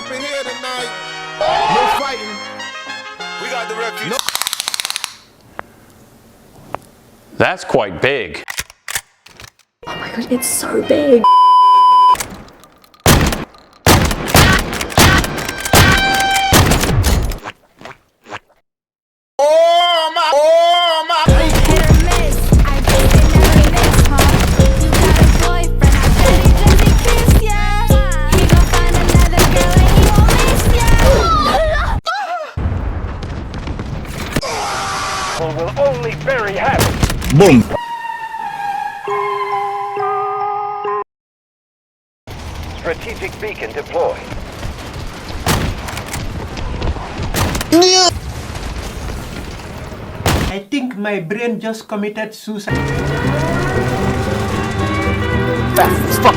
up in here tonight. No fighting. We got the refuge. No. That's quite big. Oh my god, it's so big. Oh my. Hit or miss, I bet they never miss, huh? You got a boyfriend, I bet he doesn't kiss ya. He gon' find another girl and he won't miss ya. Will only bury happy. Boom. Strategic beacon deployed. I think my brain just committed suicide. Fast as fuck.